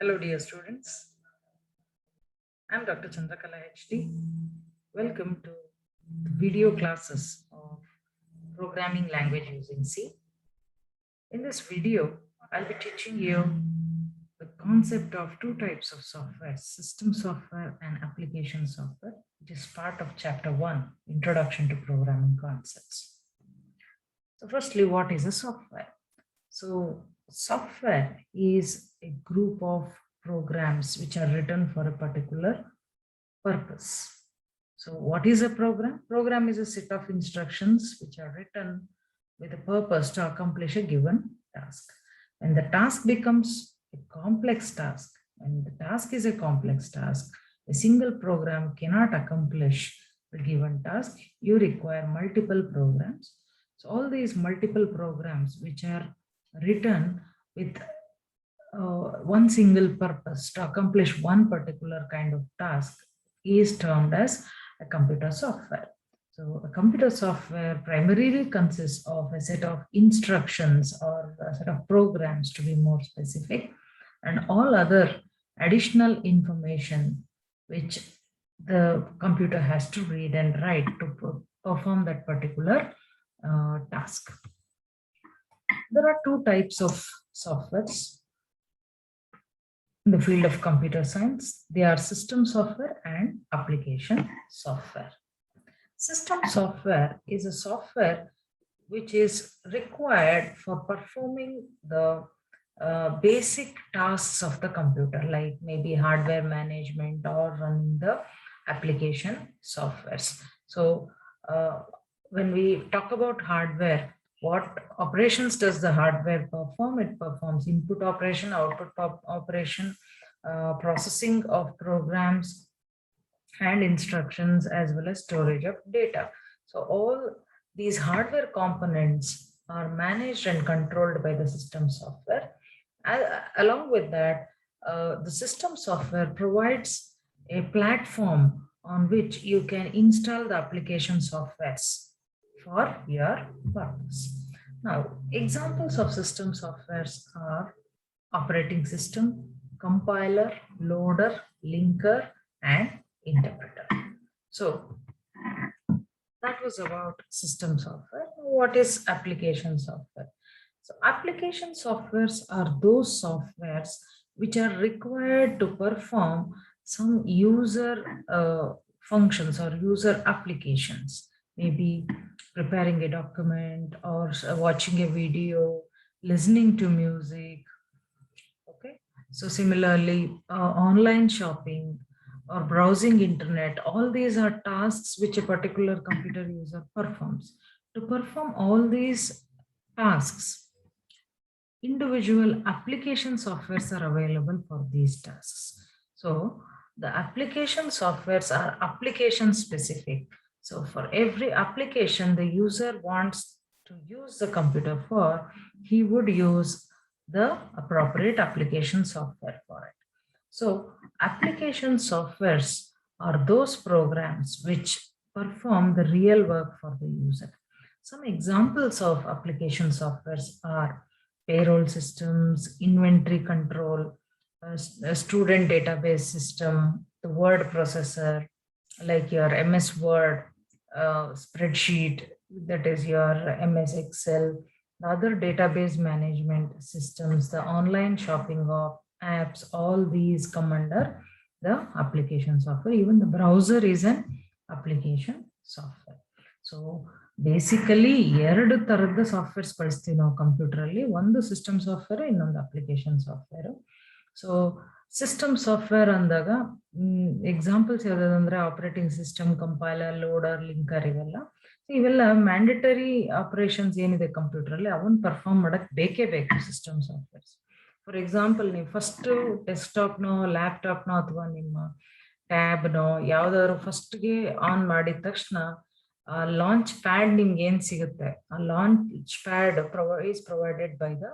Hello dear students, I am Dr. Chandrakala HD. Welcome to the video classes of programming language using C. In this video, I'll be teaching you the concept of two types of software, system software and application software, which is part of chapter 1, Introduction to Programming Concepts. So firstly, what is a software? So software is a group of programs which are written for a particular purpose. So what is a program? Program is a set of instructions which are written with a purpose to accomplish a given task. When the task becomes a complex task, when the task is a complex task, a single program cannot accomplish the given task. You require multiple programs. So all these multiple programs which are written with one single purpose to accomplish one particular kind of task is termed as a computer software. So a computer software primarily consists of a set of instructions or a set of programs, to be more specific, and all other additional information which the computer has to read and write to perform that particular task. There are two types of softwares in the field of computer science. They are system software and application software. System software is a software which is required for performing the basic tasks of the computer, like maybe hardware management or running the application softwares. So when we talk about hardware, what operations does the hardware perform? It performs input operation, output operation, processing of programs and instructions, as well as storage of data. So all these hardware components are managed and controlled by the system software. Along with that, the system software provides a platform on which you can install the application softwares for your purpose. Now, examples of system softwares are operating system, compiler, loader, linker, and interpreter. So that was about system software. What is application software? So application softwares are those softwares which are required to perform some user functions or user applications, maybe preparing a document or watching a video, listening to music. Okay, so similarly, online shopping or browsing internet, all these are tasks which a particular computer user performs. To perform all these tasks, individual application softwares are available for these tasks. So the application softwares are application specific. So for every application the user wants to use the computer for, he would use the appropriate application software for it. So application softwares are those programs which perform the real work for the user. Some examples of application softwares are payroll systems, inventory control, a student database system, the word processor, like your MS Word, spreadsheet, that is your MS Excel, the other database management systems, the online shopping apps, all these come under the application software. Even the browser is an application software. So basically ಎರಡು ತರದ softwares ಬಳಸ್ತೀವಿ ನಾವು computer ಅಲ್ಲಿ. ಒಂದು system software, ಇನ್ನೊಂದು application software. So system software ಅಂದಾಗ examples ಯಾವ್ದಾದಂದ್ರೆ operating system, compiler, loader, linker, ಇವೆಲ್ಲ ಮ್ಯಾಂಡೇಟರಿ ಆಪರೇಷನ್ಸ್ ಏನಿದೆ ಕಂಪ್ಯೂಟರ್ ಅಲ್ಲಿ ಅವನ್ ಪರ್ಫಾರ್ಮ್ ಮಾಡಕ್ ಬೇಕೇ ಬೇಕು ಸಿಸ್ಟಮ್ ಸಾಫ್ಟ್ವೇರ್ಸ್. ಫಾರ್ ಎಕ್ಸಾಂಪಲ್, ನೀವು ಫಸ್ಟ್ ಡೆಸ್ಕ್ಟಾಪ್ನೋ, ಲ್ಯಾಪ್ಟಾಪ್ನೋ ಅಥವಾ ನಿಮ್ಮ ಟ್ಯಾಬ್ನೋ ಯಾವ್ದಾದ್ರು ಫಸ್ಟ್ಗೆ ಆನ್ ಮಾಡಿದ ತಕ್ಷಣ launch pad ನಿಮ್ಗೆ ಏನ್ ಸಿಗುತ್ತೆ, ಆ launch pad is provided by the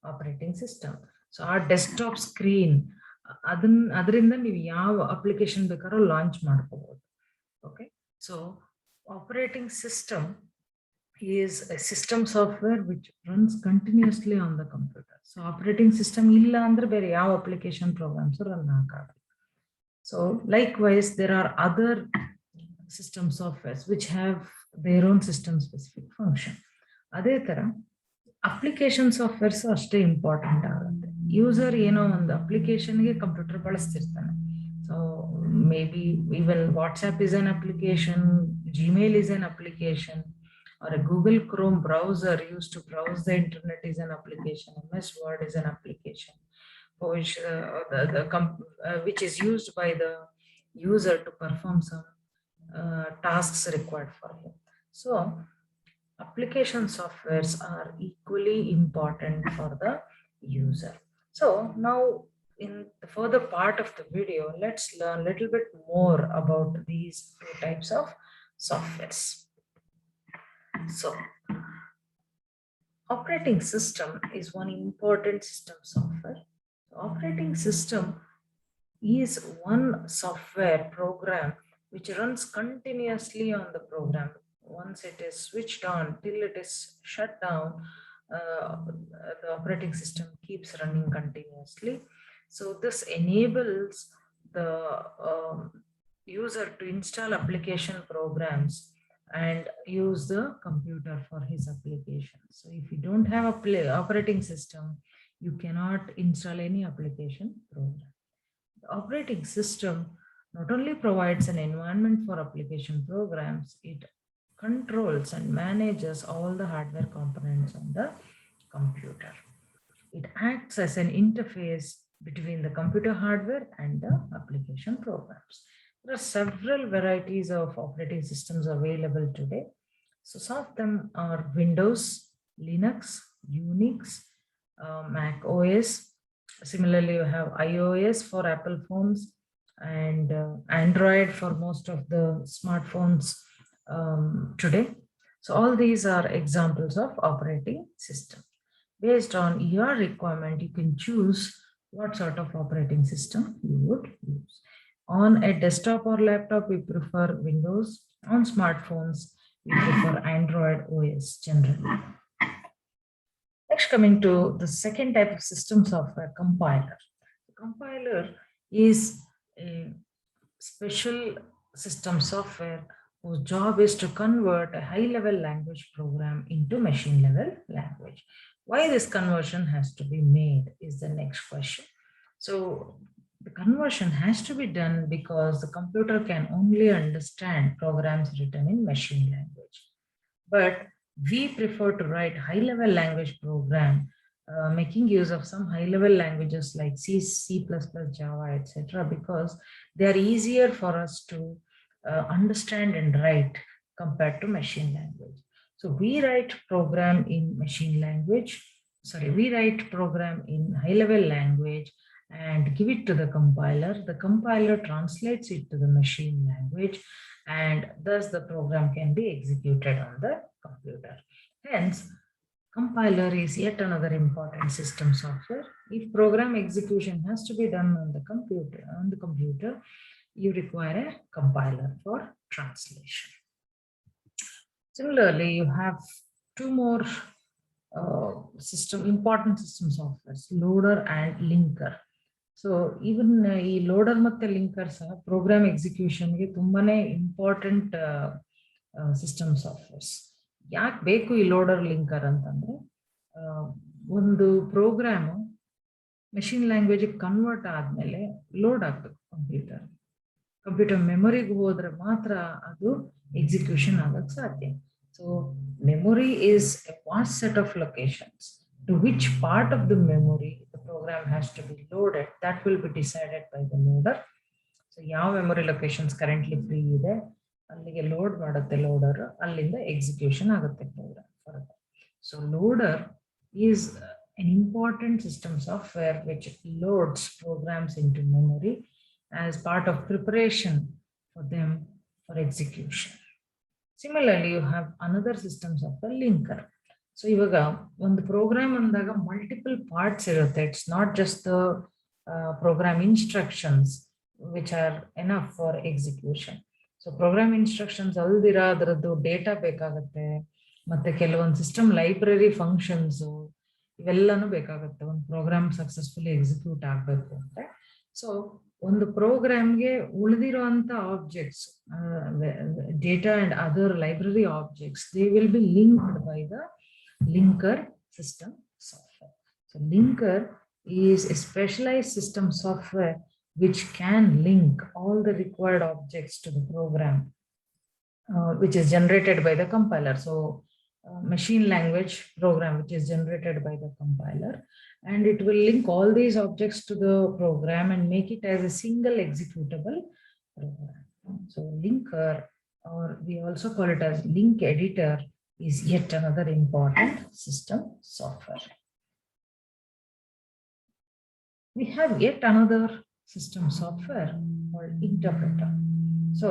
operating system. So ಆ ಡೆಸ್ಕ್ಟಾಪ್ ಸ್ಕ್ರೀನ್ ಅದರಿಂದ ನೀವು ಯಾವ ಅಪ್ಲಿಕೇಶನ್ ಬೇಕಾದ್ರೂ ಲಾಂಚ್ ಮಾಡ್ಕೋಬಹುದು. Okay, so operating system is a system software which runs continuously on the computers. So operating system ಇಲ್ಲ ಅಂದ್ರೆ ಬೇರೆ ಯಾವ ಅಪ್ಲಿಕೇಶನ್ ಪ್ರೋಗ್ರಾಮ್ಸ್ ರನ್ ಆಗಲ್ಲ. So likewise there are other system softwares which have their own system specific function. ಅದೇ ತರ application softwares ಅಷ್ಟೇ important ಆಗುತ್ತೆ. User ಏನೋ ಒಂದು ಅಪ್ಲಿಕೇಶನ್ಗೆ ಕಂಪ್ಯೂಟರ್ ಬಳಸ್ತಿರ್ತಾನೆ. So maybe even WhatsApp is an application, Gmail is an application, or a Google Chrome browser used to browse the internet is an application, MS Word is an application, which which is used by the user to perform some tasks required for him. So application softwares are equally important for the user. So now in the further part of the video, let's learn a little bit more about these two types of softwares. So operating system is one important system software. Operating system is one software program which runs continuously on the program. Once it is switched on till it is shut down, the operating system keeps running continuously. So this enables the user to install application programs and use the computer for his application. So if you don't have a operating system, you cannot install any application program. The operating system not only provides an environment for application programs, it controls and manages all the hardware components on the computer. It acts as an interface between the computer hardware and the application programs. There are several varieties of operating systems available today. So some of them are Windows, Linux, Unix, Mac OS. Similarly, you have iOS for Apple phones and Android for most of the smartphones today. So all these are examples of operating system. Based on your requirement, you can choose what sort of operating system you would use. On a desktop or laptop, we prefer Windows. On smartphones, we prefer Android OS generally. Next, coming to the second type of system software, compiler. The compiler is a special system software whose job is to convert a high-level language program into machine-level language. Why this conversion has to be made is the next question. So the conversion has to be done because the computer can only understand programs written in machine language. But we prefer to write high-level language program, making use of some high-level languages like C, C++, Java, etc., because they are easier for us to understand and write compared to machine language. So we write program in machine language. We write program in high-level language and give it to the compiler. The compiler translates it to the machine language, and thus the program can be executed on the computer. Hence, compiler is yet another important system software. If program execution has to be done on the computer, you require a compiler for translation. Similarly, you have two more important system softwares, loader and linker. So even ಈ loader ಮತ್ತೆ linker ಸಹ program ಎಕ್ಸಿಕ್ಯೂಷನ್ಗೆ ತುಂಬಾನೇ important system softwares. ಯಾಕೆ ಬೇಕು ಈ loader linker ಅಂತಂದ್ರೆ, ಒಂದು program machine language convert ಆದ್ಮೇಲೆ ಲೋಡ್ ಆಗ್ಬೇಕು ಕಂಪ್ಯೂಟರ್ ಮೆಮೊರಿಗೆ ಹೋದ್ರೆ ಮಾತ್ರ ಅದು ಎಕ್ಸಿಕ್ಯೂಷನ್ ಆಗಕ್ಕೆ ಸಾಧ್ಯ. So memory is a vast set of locations. To which part of the memory the program has to be loaded, that will be decided by the loader. So ಯಾವ memory locations currently free ಇದೆ ಅಲ್ಲಿಗೆ load ಮಾಡುತ್ತೆ loader, ಅಲ್ಲಿಂದ execution ಆಗುತ್ತೆ program further. So loader is an important system software which loads programs into memory as part of preparation for them for execution. Similarly, you have another system software, linker. So ಇವಾಗ ಒಂದು program ಅಂದಾಗ multiple parts ಇರುತ್ತೆ. It's not just the program instructions which are enough for execution. So program instructions ಅಲ್ದಿರ ಅದರದ್ದು data ಬೇಕಾಗುತ್ತೆ, ಮತ್ತೆ ಕೆಲವೊಂದು system library functions, ಇವೆಲ್ಲನೂ ಬೇಕಾಗುತ್ತೆ ಒಂದು ಪ್ರೋಗ್ರಾಮ್ ಸಕ್ಸಸ್ಫುಲಿ ಎಕ್ಸಿಕ್ಯೂಟ್ ಆಗಬೇಕು ಅಂದ್ರೆ. ಸೊ ಒಂದು ಪ್ರೋಗ್ರಾಮ್ಗೆ ಉಳಿದಿರುವಂತ objects, data and other library objects, they will be linked by the linker system software. So linker is a specialized system software which can link all the required objects to the program, which is generated by the compiler. So machine language program which is generated by the compiler, and it will link all these objects to the program and make it as a single executable program. So linker, or we also call it as link editor, is yet another important system software. We have yet another system software called interpreter. So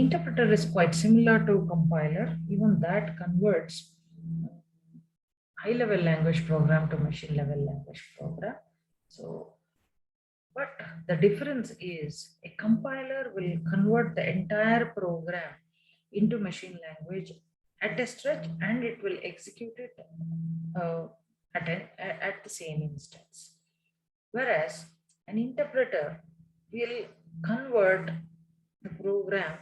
interpreter is quite similar to compiler, even that converts high-level language program to machine-level language program. So, but the difference is a compiler will convert the entire program into machine language at a stretch, and it will execute it at the same instance. Whereas an interpreter will convert the program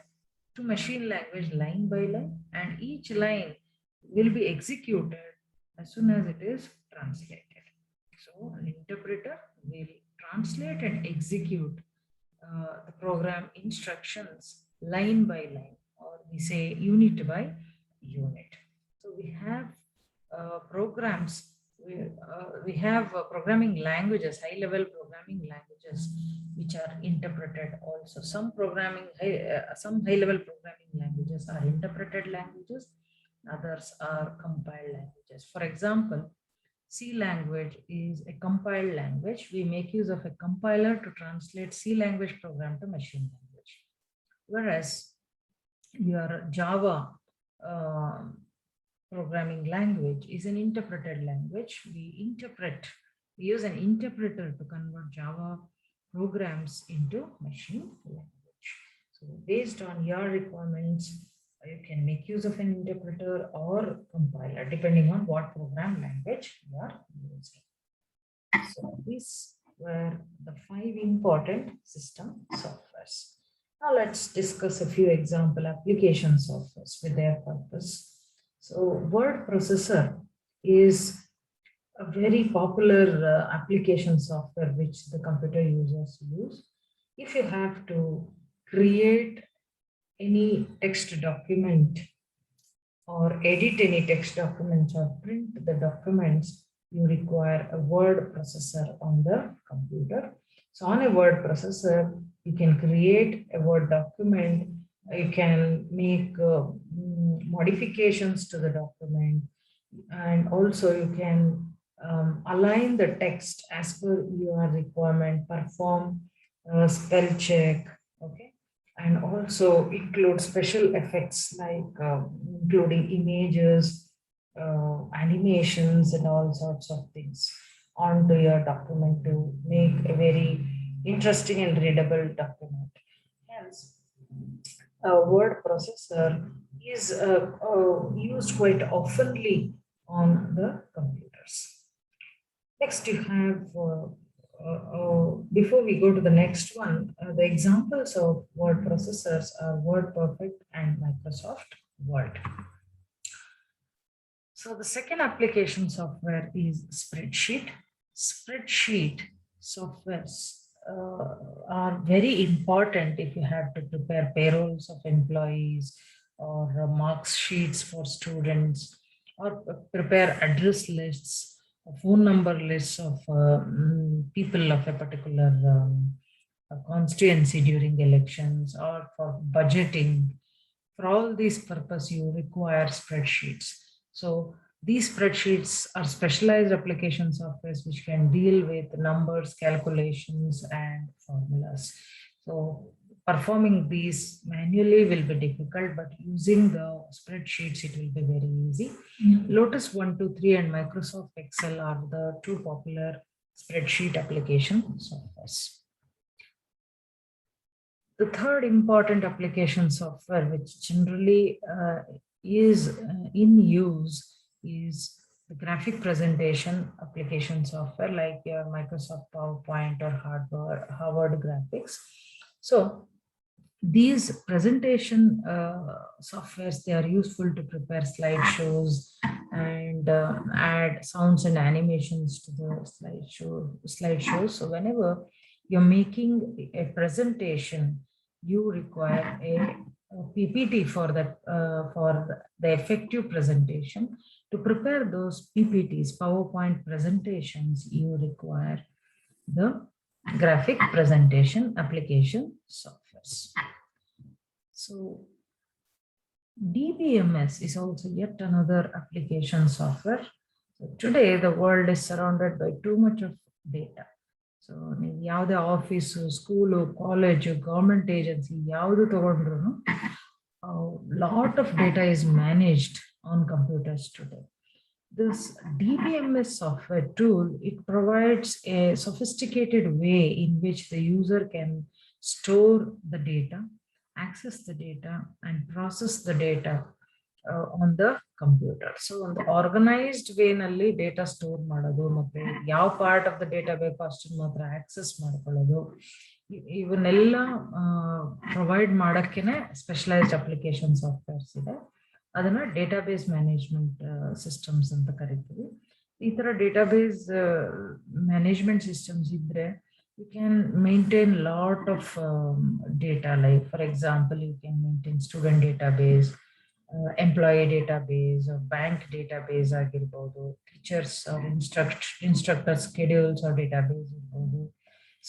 to machine language line by line, and each line will be executed as soon as it is translated. So an interpreter will translate and execute the program instructions line by line, or we say unit by unit. So we have programs, we have programming languages, high-level programming languages, which are interpreted also. Some high-level programming languages are interpreted languages, others are compiled languages. For example, C language is a compiled language. We make use of a compiler to translate C language program to machine language. Whereas your Java programming language is an interpreted language. We use an interpreter to convert Java programs into machine language. So based on your requirements, you can make use of an interpreter or compiler depending on what program language you are using. So these were the 5 important system softwares. Now let's discuss a few example application softwares with their purpose. So word processor is a very popular application software which the computer users use. If you have to create any text document or edit any text documents or print the documents, you require a word processor on the computer. So on a word processor, you can create a Word document, you can make modifications to the document, and also you can align the text as per your requirement, perform spell check, okay, and also include special effects like including images, animations, and all sorts of things onto your document to make a very interesting and readable document. Hence, a word processor is used quite oftenly on the computers. Next, you have before we go to the next one, the examples of word processors are WordPerfect and Microsoft Word. So the second application software is Spreadsheet. Spreadsheet softwares are very important if you have to prepare payrolls of employees, or marks sheets for students, or prepare address lists, phone number lists of people of a particular constituency during elections, or for budgeting. For all these purposes, you require spreadsheets. So these spreadsheets are specialized application softwares which can deal with numbers, calculations, and formulas. So performing these manually will be difficult, but using the spreadsheets, it will be very easy. Lotus 123 and Microsoft Excel are the 2 popular spreadsheet application softwares. The third important application software which generally is in use is the graphic presentation application software like your Microsoft PowerPoint or Harvard Graphics. So these presentation softwares, they are useful to prepare slideshows and add sounds and animations to the slideshows. So whenever you're making a presentation, you require a PPT for that for the effective presentation. To prepare those PPTs, PowerPoint presentations, you require the graphic presentation application softwares. So DBMS is also yet another application software. So today the world is surrounded by too much of data. So ನೀವು ಯಾವುದೇ office, school, college, government agency ಯಾವುದು ತಗೊಂಡ್ರು lot of data is managed on computers today. This DBMS software tool, it provides a sophisticated way in which the user can store the data, access the data, and process the data on the computer. So on the organized way nalli data store ಮಾಡೋದು ಮತ್ತೆ ಯಾವ part of the data ಬೇಕೋ ಅಷ್ಟನ್ನ ಮಾತ್ರ access ಮಾಡ್ಕೊಳ್ಳೋದು, ಇವನ್ನೆಲ್ಲ provide ಮಾಡಕ್ಕೆನೆ specialised application softwares ಇದೆ. ಅದನ್ನ ಡೇಟಾಬೇಸ್ ಮ್ಯಾನೇಜ್ಮೆಂಟ್ ಸಿಸ್ಟಮ್ಸ್ ಅಂತ ಕರಿತೀವಿ. ಈ ತರ ಡೇಟಾಬೇಸ್ ಮ್ಯಾನೇಜ್ಮೆಂಟ್ ಸಿಸ್ಟಮ್ಸ್ ಇದ್ರೆ you can maintain lot of data, like for example you can maintain student database, employee database, or bank database ಆಗಿರ್ಬೋದು, teachers or instructor schedules or database ಇರ್ಬೋದು,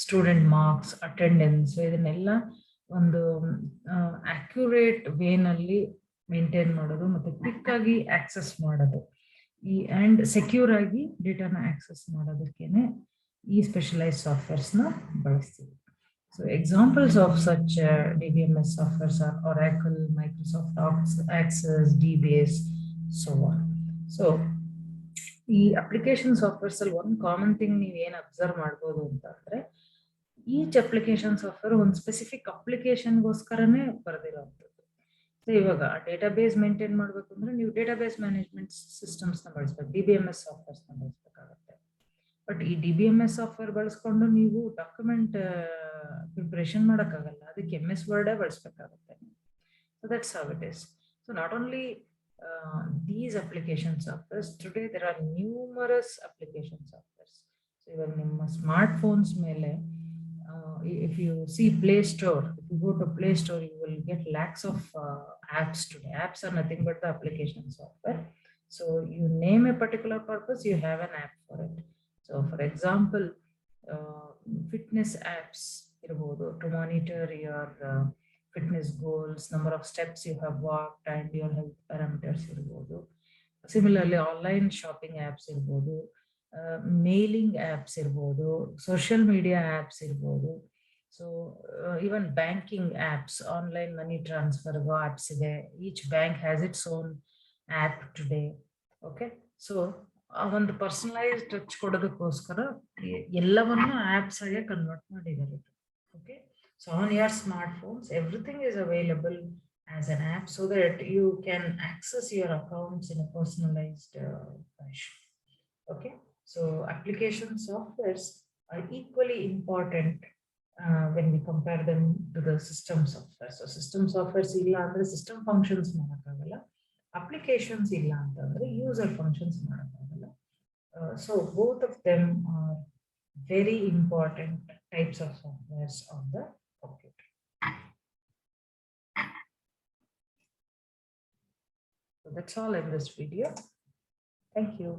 student marks, attendance, ಇದನ್ನೆಲ್ಲ ಒಂದು accurate ವೇನಲ್ಲಿ maintain ಮಾಡೋದು ಮತ್ತೆ quick ಆಗಿ access ಮಾಡೋದು, ಈ and secure ಆಗಿ ಡೇಟಾನ ಆಕ್ಸೆಸ್ ಮಾಡೋದಕ್ಕೇನೆ ಈ ಸ್ಪೆಷಲೈಸ್ ಸಾಫ್ಟ್ವೇರ್ಸ್ ನ ಬಳಸ್ತೀವಿ. So examples of such DBMS softwares are Oracle, Microsoft Access, DBase, so on. So ಈ ಅಪ್ಲಿಕೇಶನ್ ಸಾಫ್ಟ್ವೇರ್ಸ್ ಅಲ್ಲಿ ಒಂದು ಕಾಮನ್ ಥಿಂಗ್ ನೀವು ಏನ್ ಅಬ್ಸರ್ವ್ ಮಾಡ್ಬೋದು ಅಂತಂದ್ರೆ, ಈಚ್ ಅಪ್ಲಿಕೇಶನ್ ಸಾಫ್ಟ್ವೇರ್ ಒಂದು ಸ್ಪೆಸಿಫಿಕ್ ಅಪ್ಲಿಕೇಶನ್ಗೋಸ್ಕರನೇ ಬರೆದಿರೋಂಥದ್ದು. ಸೊ ಇವಾಗ ಡೇಟಾಬೇಸ್ ಮೇಂಟೈನ್ ಮಾಡ್ಬೇಕು ಅಂದ್ರೆ ನೀವು ಡೇಟಾಬೇಸ್ ಮ್ಯಾನೇಜ್ಮೆಂಟ್ ಸಿಸ್ಟಮ್ಸ್ ನ ಬಳಸ್ಬೇಕು, DBMS ಸಾಫ್ಟ್ವೇರ್ಸ್ ನ ಬಳಸ್ಬೇಕಾಗತ್ತೆ. ಬಟ್ ಈ DBMS ಸಾಫ್ಟ್ವೇರ್ ಬಳಸ್ಕೊಂಡು ನೀವು ಡಾಕ್ಯುಮೆಂಟ್ ಪ್ರಿಪರೇಷನ್ ಮಾಡೋಕ್ಕಾಗಲ್ಲ, ಅದಕ್ಕೆ MS ವರ್ಡೇ ಬಳಸ್ಬೇಕಾಗತ್ತೆ. So that's how it is. So not only these application softwares, today there are numerous application softwares. So even ನಿಮ್ಮ smartphones ಮೇಲೆ if you see Play Store, if you go to Play Store, you will get lakhs of apps today. Apps are nothing but the application software. So you name a particular purpose, you have an app for it. So for example, fitness apps irbodu to monitor your fitness goals, number of steps you have walked, and your health parameters irbodu. Similarly, online shopping apps irbodu, mailing apps irbodu, social media apps irbodu. So even banking apps, online money transfer apps ide. Each bank has its own app today. Okay, so ಒಂದು personalise touch ಕೊಡೋದಕ್ಕೋಸ್ಕರ ಎಲ್ಲವನ್ನು apps ಆಗಿ convert ಮಾಡಿದ್ದಾರೆ. Okay, so on your smart phones everything is available as an app so that you can access your accounts in a personalized fashion. Okay, so application softwares are equally important when we compare them to the system software. So system softwares illa andre system functions ಮಾಡಕ್ಕಾಗಲ್ಲ, applications illa ಅಂತಂದ್ರೆ user functions ಮಾಡಕ್ಕಾಗಲ್ಲ. So both of them are very important types of softwares on the computer. So that's all in this video. Thank you.